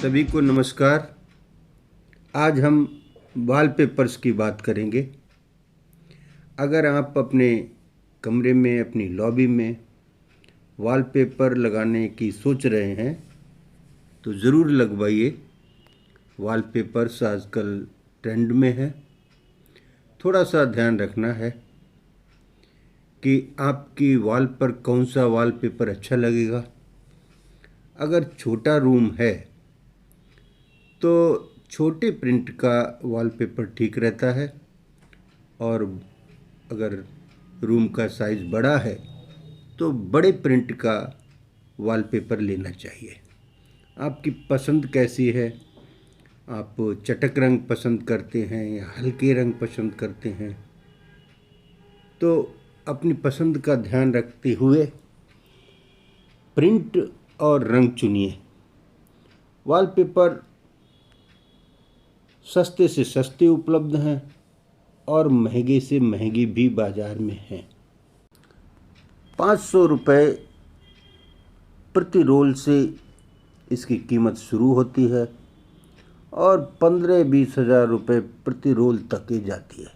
सभी को नमस्कार। आज हम वॉलपेपर्स की बात करेंगे। अगर आप अपने कमरे में, अपनी लॉबी में वॉलपेपर लगाने की सोच रहे हैं तो ज़रूर लगवाइए। वॉलपेपर्स आजकल ट्रेंड में है। थोड़ा सा ध्यान रखना है कि आपकी वॉल पर कौन सा वॉलपेपर अच्छा लगेगा। अगर छोटा रूम है तो छोटे प्रिंट का वॉलपेपर ठीक रहता है, और अगर रूम का साइज़ बड़ा है तो बड़े प्रिंट का वॉलपेपर लेना चाहिए। आपकी पसंद कैसी है? आप चटक रंग पसंद करते हैं या हल्के रंग पसंद करते हैं? तो अपनी पसंद का ध्यान रखते हुए प्रिंट और रंग चुनिए। वॉलपेपर सस्ते से सस्ते उपलब्ध हैं और महंगे से महंगे भी बाज़ार में हैं। 500 रुपये प्रति रोल से इसकी कीमत शुरू होती है और 15-20 हज़ार रुपये प्रति रोल तक ही जाती है।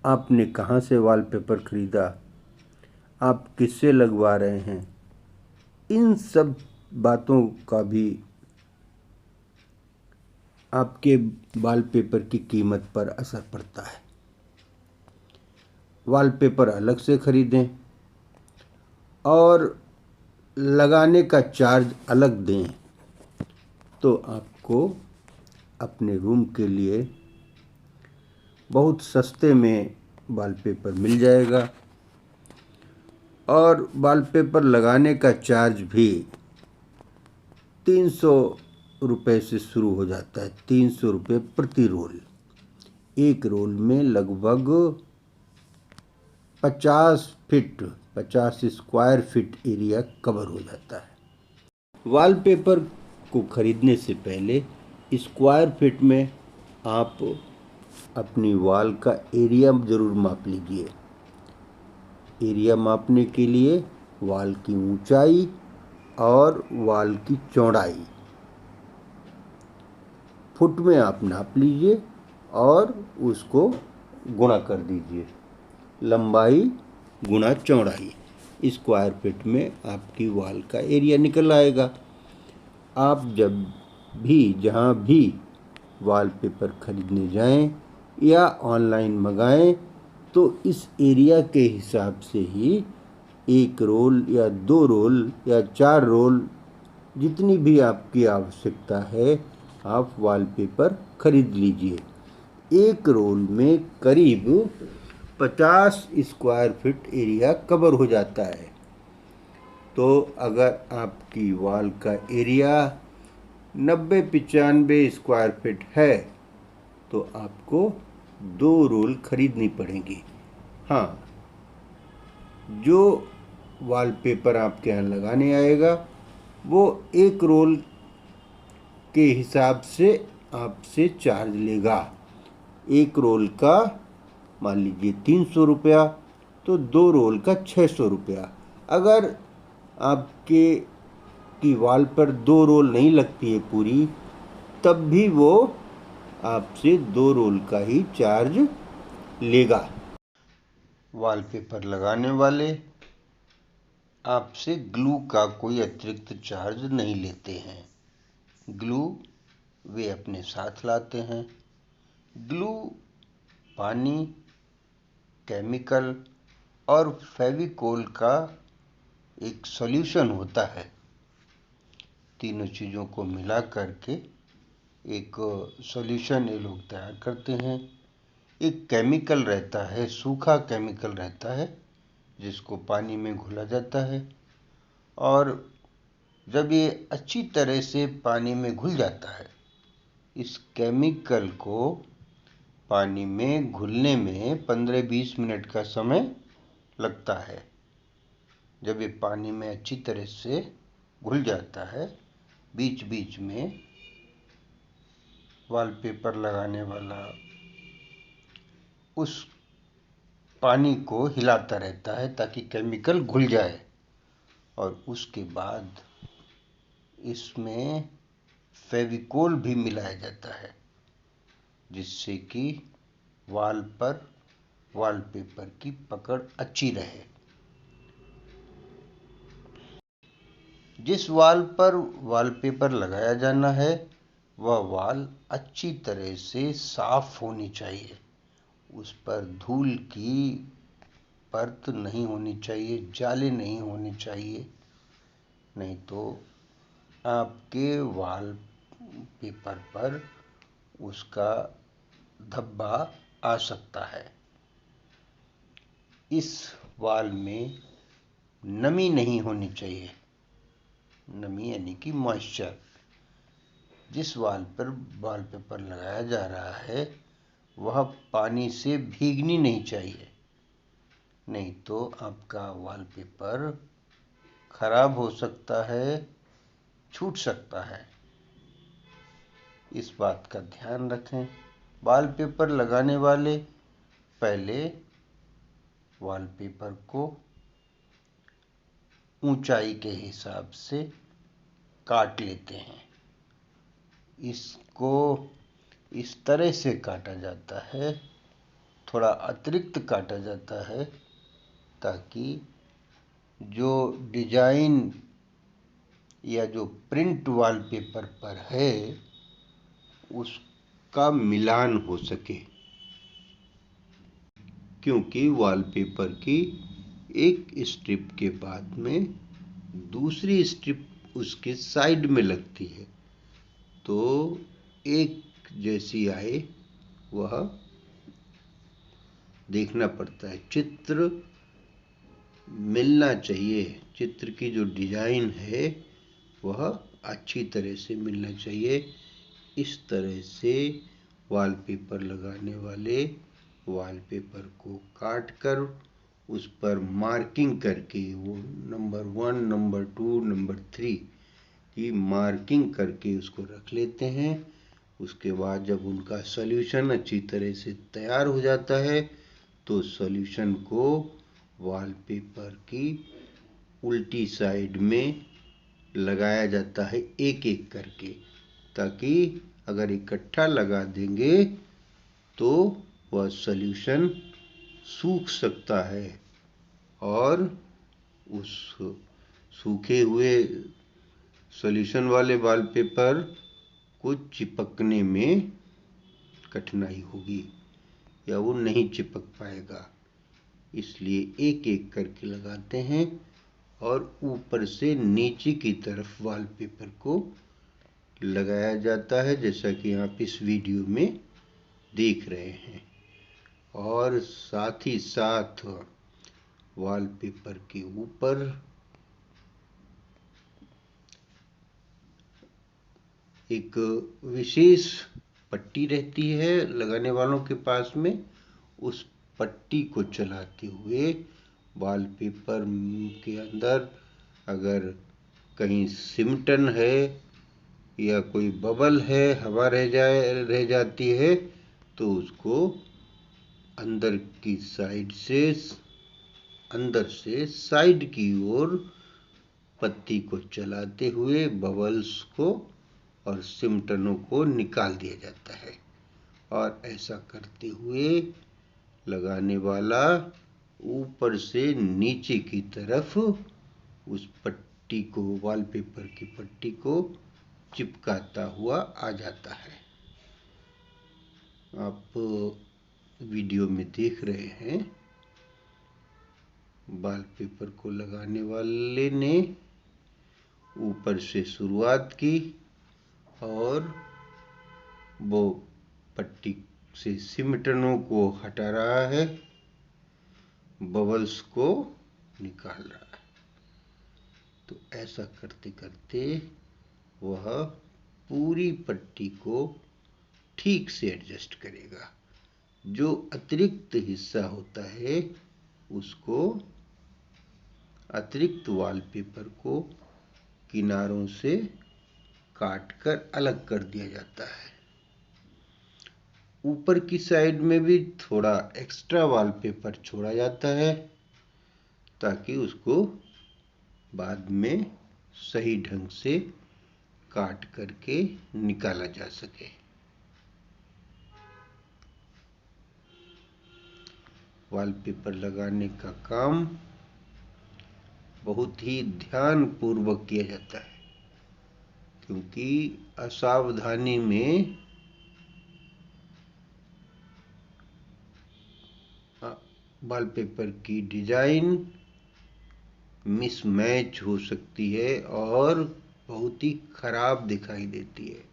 आपने कहाँ से वॉलपेपर खरीदा, आप किससे लगवा रहे हैं, इन सब बातों का भी आपके वॉलपेपर की कीमत पर असर पड़ता है। वॉलपेपर अलग से खरीदें और लगाने का चार्ज अलग दें तो आपको अपने रूम के लिए बहुत सस्ते में वॉलपेपर मिल जाएगा। और वॉलपेपर लगाने का चार्ज भी 300 रुपये से शुरू हो जाता है। 300 रुपये प्रति रोल। एक रोल में लगभग 50 स्क्वायर फीट एरिया कवर हो जाता है। वॉलपेपर को खरीदने से पहले स्क्वायर फीट में आप अपनी वॉल का एरिया ज़रूर माप लीजिए। एरिया मापने के लिए वॉल की ऊंचाई और वॉल की चौड़ाई फुट में आप नाप लीजिए और उसको गुणा कर दीजिए। लंबाई गुणा चौड़ाई स्क्वायर फीट में आपकी वॉल का एरिया निकल आएगा। आप जब भी जहाँ भी वॉलपेपर खरीदने जाएं या ऑनलाइन मंगाएं तो इस एरिया के हिसाब से ही 1 रोल या 2 रोल या 4 रोल, जितनी भी आपकी आवश्यकता है, आप वॉलपेपर खरीद लीजिए। 1 रोल में करीब 50 स्क्वायर फीट एरिया कवर हो जाता है। तो अगर आपकी वॉल का एरिया 90-95 स्क्वायर फीट है तो आपको 2 रोल खरीदनी पड़ेंगी। हाँ, जो वॉलपेपर आपके यहाँ लगाने आएगा वो 1 रोल के हिसाब से आपसे चार्ज लेगा। 1 रोल का मान लीजिए 300 रुपया, तो 2 रोल का 600 रुपया। अगर आपके की वॉल पर 2 रोल नहीं लगती है पूरी, तब भी वो आपसे 2 रोल का ही चार्ज लेगा। वॉलपेपर लगाने वाले आपसे ग्लू का कोई अतिरिक्त चार्ज नहीं लेते हैं। ग्लू वे अपने साथ लाते हैं। ग्लू पानी, केमिकल और फेविकोल का एक सॉल्यूशन होता है। तीनों चीज़ों को मिला करके एक सॉल्यूशन ये लोग तैयार करते हैं। एक केमिकल रहता है, सूखा केमिकल रहता है, जिसको पानी में घोला जाता है, और जब ये अच्छी तरह से पानी में घुल जाता है, इस केमिकल को पानी में घुलने में 15-20 मिनट का समय लगता है। जब ये पानी में अच्छी तरह से घुल जाता है, बीच बीच में वॉलपेपर लगाने वाला उस पानी को हिलाता रहता है ताकि केमिकल घुल जाए, और उसके बाद इसमें फेविकोल भी मिलाया जाता है, जिससे कि वॉल पर वॉलपेपर की पकड़ अच्छी रहे। जिस वॉल पर वॉलपेपर लगाया जाना है वह वॉल अच्छी तरह से साफ होनी चाहिए। उस पर धूल की परत नहीं होनी चाहिए, जाले नहीं होने चाहिए, नहीं तो आपके वॉलपेपर पर उसका धब्बा आ सकता है। इस वॉल में नमी नहीं होनी चाहिए, नमी यानी कि मॉइस्चर। जिस वॉल पर वॉलपेपर लगाया जा रहा है वह पानी से भीगनी नहीं चाहिए, नहीं तो आपका वॉलपेपर खराब हो सकता है, छूट सकता है। इस बात का ध्यान रखें। वॉलपेपर लगाने वाले पहले वॉलपेपर को ऊंचाई के हिसाब से काट लेते हैं। इसको इस तरह से काटा जाता है, थोड़ा अतिरिक्त काटा जाता है, ताकि जो डिजाइन या जो प्रिंट वॉलपेपर पर है उसका मिलान हो सके, क्योंकि वॉलपेपर की एक स्ट्रिप के बाद में दूसरी स्ट्रिप उसके साइड में लगती है, तो एक जैसी आए वह देखना पड़ता है। चित्र मिलना चाहिए, चित्र की जो डिजाइन है वह अच्छी तरह से मिलना चाहिए। इस तरह से वॉलपेपर लगाने वाले वॉलपेपर को काट कर उस पर मार्किंग करके, वो नंबर 1, नंबर 2, नंबर 3 की मार्किंग करके उसको रख लेते हैं। उसके बाद जब उनका सॉल्यूशन अच्छी तरह से तैयार हो जाता है तो सॉल्यूशन को वॉलपेपर की उल्टी साइड में लगाया जाता है एक एक करके, ताकि अगर इकट्ठा लगा देंगे तो वह सॉल्यूशन सूख सकता है और उस सूखे हुए सॉल्यूशन वाले वॉलपेपर को चिपकने में कठिनाई होगी या वो नहीं चिपक पाएगा। इसलिए एक एक करके लगाते हैं और ऊपर से नीचे की तरफ वॉलपेपर को लगाया जाता है, जैसा कि आप इस वीडियो में देख रहे हैं। और साथ ही साथ वॉलपेपर के ऊपर एक विशेष पट्टी रहती है लगाने वालों के पास में। उस पट्टी को चलाते हुए वॉलपेपर के अंदर अगर कहीं सिमटन है या कोई बबल है, हवा रह जाती है, तो उसको अंदर से साइड की ओर पत्ती को चलाते हुए बबल्स को और सिमटनों को निकाल दिया जाता है। और ऐसा करते हुए लगाने वाला ऊपर से नीचे की तरफ उस पट्टी को, वॉलपेपर की पट्टी को चिपकाता हुआ आ जाता है। आप वीडियो में देख रहे हैं, वॉलपेपर को लगाने वाले ने ऊपर से शुरुआत की और वो पट्टी से सिमटनों को हटा रहा है, बबल्स को निकाल रहा है। तो ऐसा करते करते वह पूरी पट्टी को ठीक से एडजस्ट करेगा। जो अतिरिक्त हिस्सा होता है उसको, अतिरिक्त वॉलपेपर को किनारों से काटकर अलग कर दिया जाता है। ऊपर की साइड में भी थोड़ा एक्स्ट्रा वॉलपेपर छोड़ा जाता है, ताकि उसको बाद में सही ढंग से काट करके निकाला जा सके। वॉलपेपर लगाने का काम बहुत ही ध्यान पूर्वक किया जाता है, क्योंकि असावधानी में वॉलपेपर की डिजाइन मिसमैच हो सकती है और बहुत ही खराब दिखाई देती है।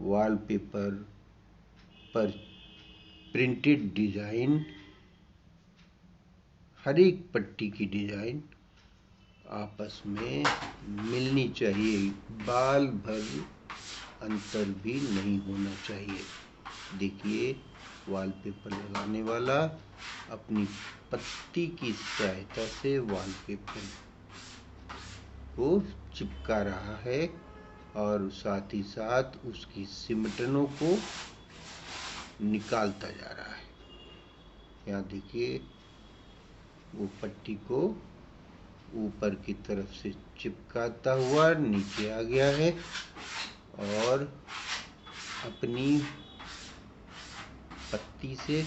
वॉलपेपर पर प्रिंटेड डिजाइन, हर एक पट्टी की डिजाइन आपस में मिलनी चाहिए, बाल भर अंतर भी नहीं होना चाहिए। देखिए, वॉलपेपर लगाने वाला अपनी पत्ती की सहायता से वॉलपेपर को चिपका रहा है और साथ ही साथ उसकी सिमटनों को निकालता जा रहा है। यहाँ देखिए, वो पट्टी को ऊपर की तरफ से चिपकाता हुआ नीचे आ गया है और अपनी पत्ती से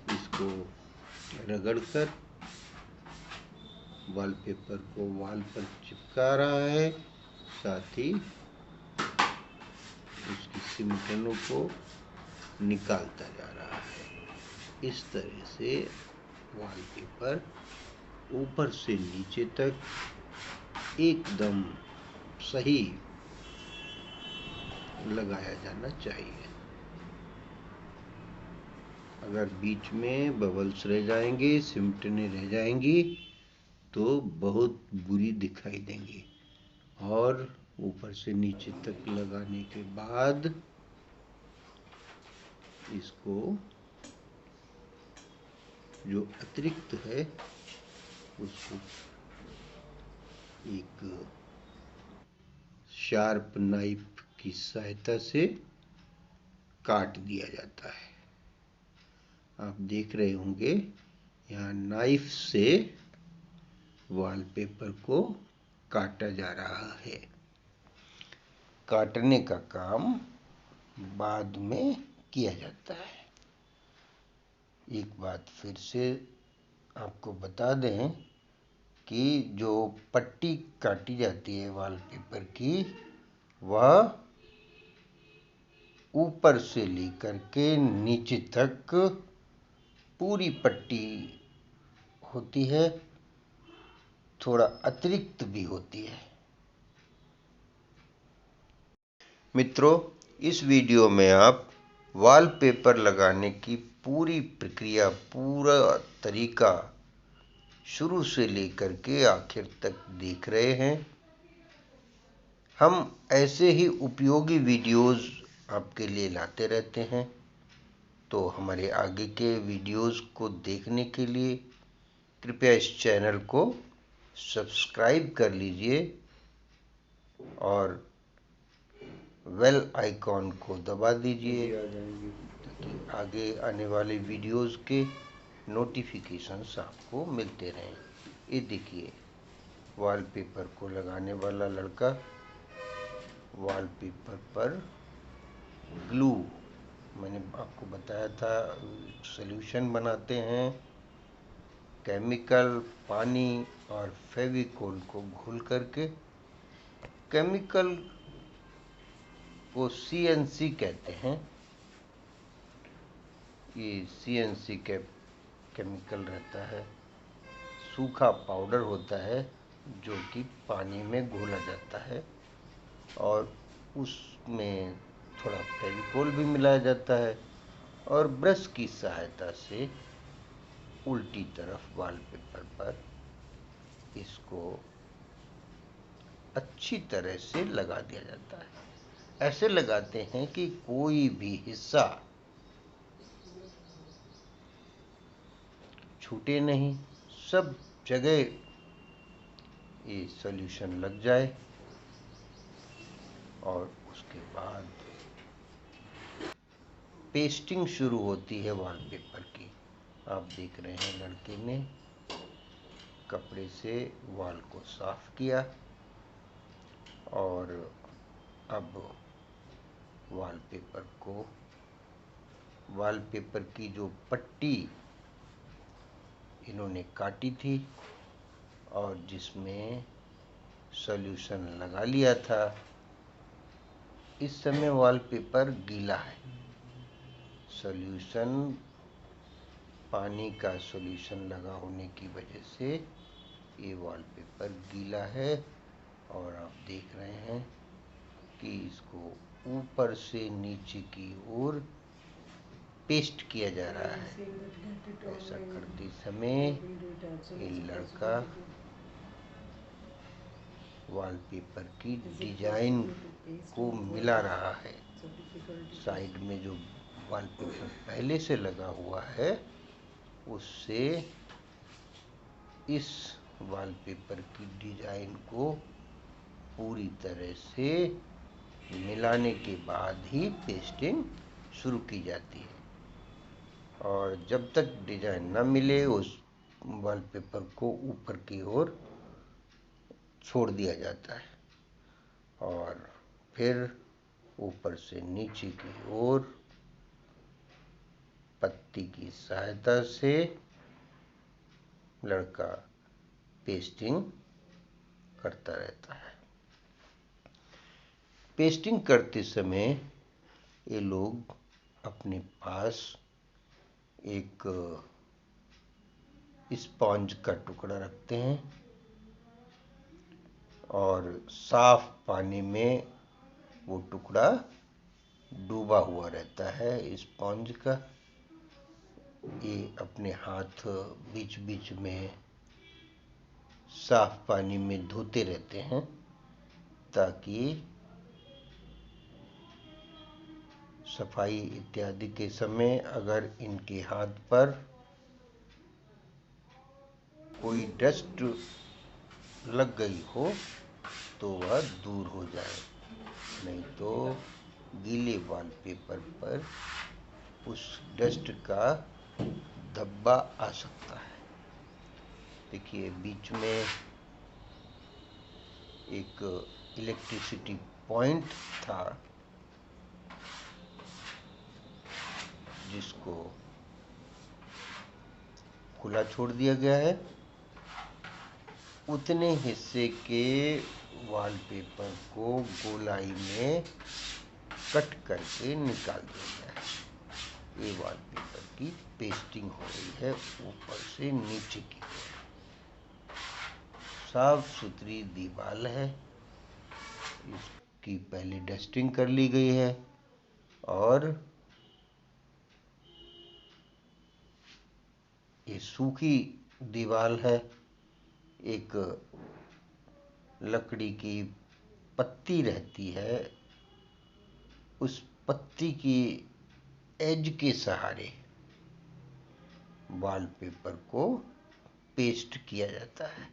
इसको रगड़कर वॉलपेपर को वॉल पर चिपका रहा है, साथ ही उसकी सिमटनों को निकालता जा रहा है। इस तरह से वॉलपेपर ऊपर से नीचे तक एकदम सही लगाया जाना चाहिए। अगर बीच में बबल्स रह जाएंगे, सिमटने रह जाएंगी तो बहुत बुरी दिखाई देंगी। और ऊपर से नीचे तक लगाने के बाद इसको जो अतिरिक्त है उसको एक शार्प नाइफ की सहायता से काट दिया जाता है। आप देख रहे होंगे, यहाँ नाइफ से वॉलपेपर को काटा जा रहा है। काटने का काम बाद में किया जाता है। एक बात फिर से आपको बता दें कि जो पट्टी काटी जाती है वॉलपेपर की, वह ऊपर से लेकर के नीचे तक पूरी पट्टी होती है, थोड़ा अतिरिक्त भी होती है। मित्रों, इस वीडियो में आप वॉलपेपर लगाने की पूरी प्रक्रिया, पूरा तरीका शुरू से लेकर के आखिर तक देख रहे हैं। हम ऐसे ही उपयोगी वीडियोस आपके लिए लाते रहते हैं, तो हमारे आगे के वीडियोस को देखने के लिए कृपया इस चैनल को सब्सक्राइब कर लीजिए और बेल आइकॉन को दबा दीजिए ताकि आगे आने वाले वीडियोस के नोटिफिकेशंस आपको मिलते रहें। ये देखिए, वॉलपेपर को लगाने वाला लड़का वॉलपेपर पर ग्लू, मैंने आपको बताया था, सॉल्यूशन बनाते हैं। केमिकल, पानी और फेविकोल को घोल करके, केमिकल को CNC कहते हैं। ये CNC केमिकल रहता है, सूखा पाउडर होता है जो कि पानी में घोला जाता है और उसमें थोड़ा फेविकोल भी मिलाया जाता है और ब्रश की सहायता से उल्टी तरफ वॉलपेपर पर इसको अच्छी तरह से लगा दिया जाता है। ऐसे लगाते हैं कि कोई भी हिस्सा छूटे नहीं, सब जगह ये सॉल्यूशन लग जाए। और उसके बाद पेस्टिंग शुरू होती है वॉलपेपर की। आप देख रहे हैं, लड़के ने कपड़े से वॉल को साफ किया और अब वॉलपेपर की जो पट्टी इन्होंने काटी थी और जिसमें सॉल्यूशन लगा लिया था, इस समय वॉलपेपर गीला है। पानी का सॉल्यूशन लगा होने की वजह से ये वॉलपेपर गीला है और आप देख रहे हैं कि इसको ऊपर से नीचे की ओर पेस्ट किया जा रहा है। ऐसा करते समय ये लड़का वॉलपेपर की डिजाइन को मिला रहा है। साइड में जो वॉलपेपर पहले से लगा हुआ है उससे इस वॉलपेपर की डिजाइन को पूरी तरह से मिलाने के बाद ही पेस्टिंग शुरू की जाती है। और जब तक डिजाइन न मिले उस वॉलपेपर को ऊपर की ओर छोड़ दिया जाता है और फिर ऊपर से नीचे की ओर पत्ती की सहायता से लड़का पेस्टिंग करता रहता है। पेस्टिंग करते समय ये लोग अपने पास एक स्पॉन्ज का टुकड़ा रखते हैं और साफ पानी में वो टुकड़ा डूबा हुआ रहता है स्पॉन्ज का। ये अपने हाथ बीच बीच में साफ पानी में धोते रहते हैं ताकि सफाई इत्यादि के समय अगर इनके हाथ पर कोई डस्ट लग गई हो तो वह दूर हो जाए, नहीं तो गीले वॉलपेपर पर उस डस्ट का धब्बा आ सकता है। देखिए बीच में एक इलेक्ट्रिसिटी पॉइंट था जिसको खुला छोड़ दिया गया है। उतने हिस्से के वॉलपेपर को गोलाई में कट करके निकाल दिया गया है। ये वॉलपेपर की पेस्टिंग हो रही है ऊपर से नीचे की ओर। साफ सुथरी दीवार है, इसकी पहले डस्टिंग कर ली गई है और ये सूखी दीवार है। एक लकड़ी की पत्ती रहती है, उस पत्ती की एज के सहारे वॉलपेपर को पेस्ट किया जाता है।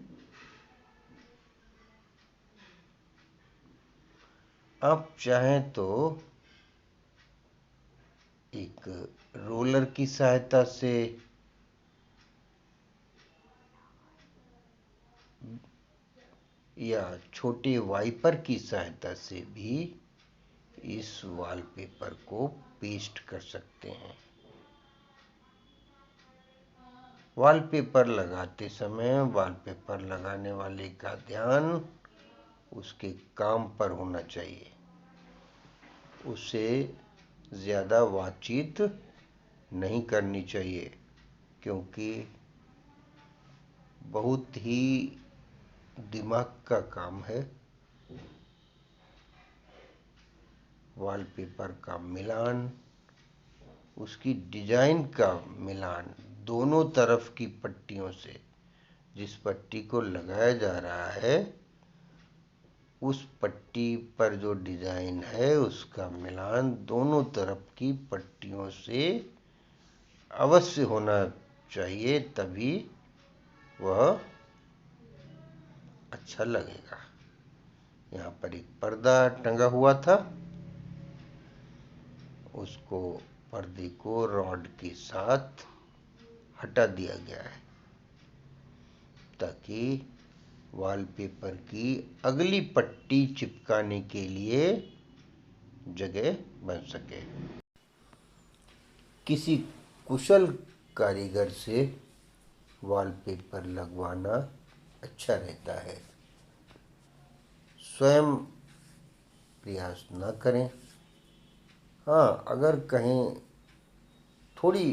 आप चाहें तो एक रोलर की सहायता से या छोटे वाइपर की सहायता से भी इस वॉलपेपर को पेस्ट कर सकते हैं। वॉलपेपर लगाते समय वॉलपेपर लगाने वाले का ध्यान उसके काम पर होना चाहिए। उसे ज़्यादा बातचीत नहीं करनी चाहिए क्योंकि बहुत ही दिमाग का काम है। वॉलपेपर का मिलान, उसकी डिजाइन का मिलान दोनों तरफ की पट्टियों से, जिस पट्टी को लगाया जा रहा है उस पट्टी पर जो डिजाइन है उसका मिलान दोनों तरफ की पट्टियों से अवश्य होना चाहिए, तभी वह अच्छा लगेगा। यहाँ पर एक पर्दा टंगा हुआ था, उसको पर्दे को रॉड के साथ हटा दिया गया है ताकि वॉलपेपर की अगली पट्टी चिपकाने के लिए जगह बन सके। किसी कुशल कारीगर से वॉलपेपर लगवाना अच्छा रहता है। स्वयं प्रयास न करें। हाँ, अगर कहीं थोड़ी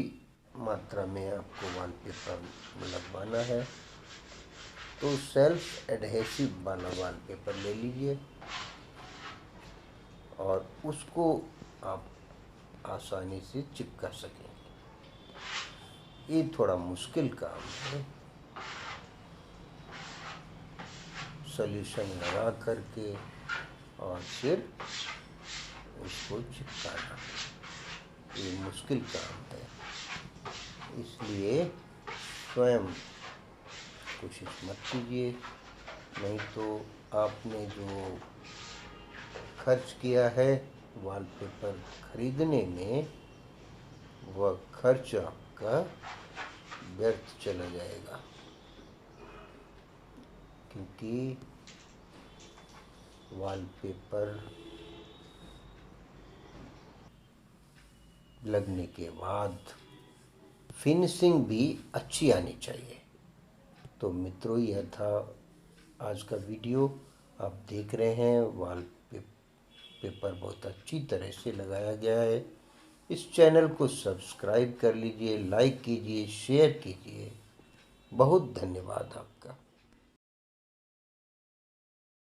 मात्रा में आपको वॉलपेपर लगवाना है तो सेल्फ एडहेसिव वाला वॉलपेपर ले लीजिए और उसको आप आसानी से चिपका सकेंगे। ये थोड़ा मुश्किल काम है। सॉल्यूशन लगा करके और फिर उसको चिपकाना, ये मुश्किल काम है। इसलिए स्वयं कोशिश मत कीजिए, नहीं तो आपने जो खर्च किया है वॉलपेपर खरीदने में, वह खर्च आपका व्यर्थ चला जाएगा। क्योंकि वॉलपेपर लगने के बाद फिनिशिंग भी अच्छी आनी चाहिए। तो मित्रों, यह था आज का वीडियो। आप देख रहे हैं वॉलपेपर बहुत अच्छी तरह से लगाया गया है। इस चैनल को सब्सक्राइब कर लीजिए, लाइक कीजिए, शेयर कीजिए। बहुत धन्यवाद आपका।